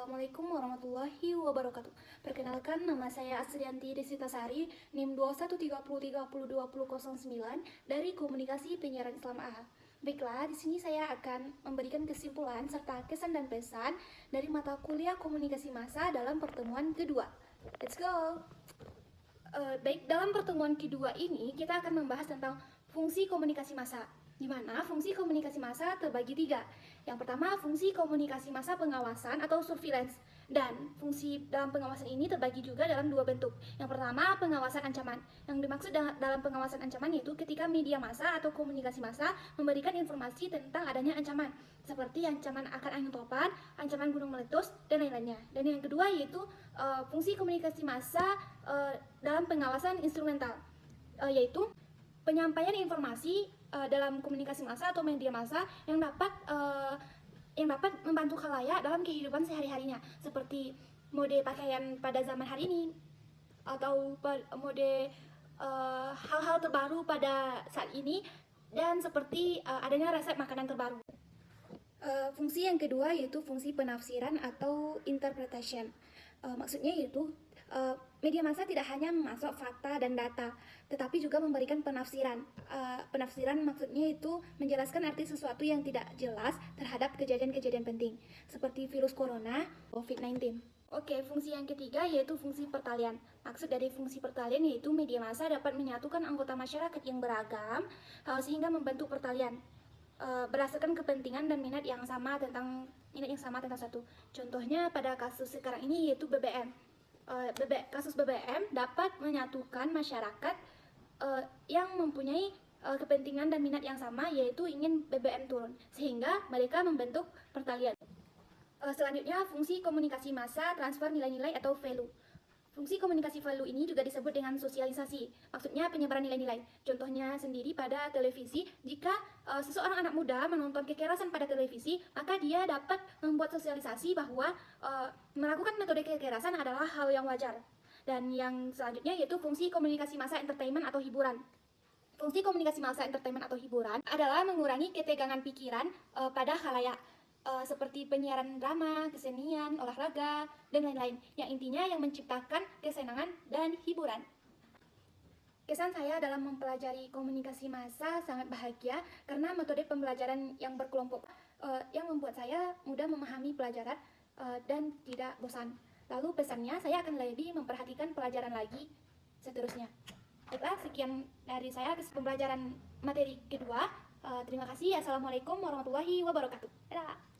Assalamualaikum warahmatullahi wabarakatuh. Perkenalkan, nama saya Asrianti Desitasari, NIM 2130302009 dari Komunikasi Penyiaran Islam A. Baiklah, di sini saya akan memberikan kesimpulan serta kesan dan pesan dari mata kuliah komunikasi massa dalam pertemuan kedua. Let's go! Baik, dalam pertemuan kedua ini kita akan membahas tentang fungsi komunikasi massa, di mana fungsi komunikasi massa terbagi tiga. Yang pertama, fungsi komunikasi massa pengawasan atau surveillance. Dan fungsi dalam pengawasan ini terbagi juga dalam dua bentuk. Yang pertama, pengawasan ancaman. Yang dimaksud dalam pengawasan ancaman yaitu ketika media massa atau komunikasi massa memberikan informasi tentang adanya ancaman, seperti ancaman akan angin topan, ancaman gunung meletus, dan lain-lainnya. Dan yang kedua yaitu fungsi komunikasi massa dalam pengawasan instrumental, yaitu penyampaian informasi dalam komunikasi massa atau media massa yang dapat membantu khalayak dalam kehidupan sehari-harinya, seperti mode pakaian pada zaman hari ini atau mode hal-hal terbaru pada saat ini, dan seperti adanya resep makanan terbaru. Fungsi yang kedua yaitu fungsi penafsiran atau interpretation. Maksudnya yaitu media massa tidak hanya memasuk fakta dan data, tetapi juga memberikan penafsiran. Penafsiran maksudnya itu menjelaskan arti sesuatu yang tidak jelas terhadap kejadian-kejadian penting, seperti virus corona, COVID-19. Oke, fungsi yang ketiga yaitu fungsi pertalian. Maksud dari fungsi pertalian yaitu media massa dapat menyatukan anggota masyarakat yang beragam sehingga membentuk pertalian berdasarkan kepentingan dan minat yang sama tentang satu. Contohnya pada kasus sekarang ini yaitu BBM. Kasus BBM dapat menyatukan masyarakat yang mempunyai kepentingan dan minat yang sama, yaitu ingin BBM turun, sehingga mereka membentuk pertalian. Selanjutnya, fungsi komunikasi massa transfer nilai-nilai atau value. Fungsi komunikasi value ini juga disebut dengan sosialisasi, maksudnya penyebaran nilai-nilai. Contohnya sendiri pada televisi, jika seseorang anak muda menonton kekerasan pada televisi, maka dia dapat membuat sosialisasi bahwa melakukan metode kekerasan adalah hal yang wajar. Dan yang selanjutnya yaitu fungsi komunikasi massa entertainment atau hiburan. Fungsi komunikasi massa entertainment atau hiburan adalah mengurangi ketegangan pikiran pada khalayak, seperti penyiaran drama, kesenian, olahraga, dan lain-lain, yang intinya yang menciptakan kesenangan dan hiburan. Kesan saya dalam mempelajari komunikasi massa sangat bahagia karena metode pembelajaran yang berkelompok yang membuat saya mudah memahami pelajaran dan tidak bosan. Lalu pesannya, saya akan lebih memperhatikan pelajaran lagi seterusnya. Baiklah, sekian dari saya pembelajaran materi kedua. Terima kasih. Assalamualaikum warahmatullahi wabarakatuh. Dadah.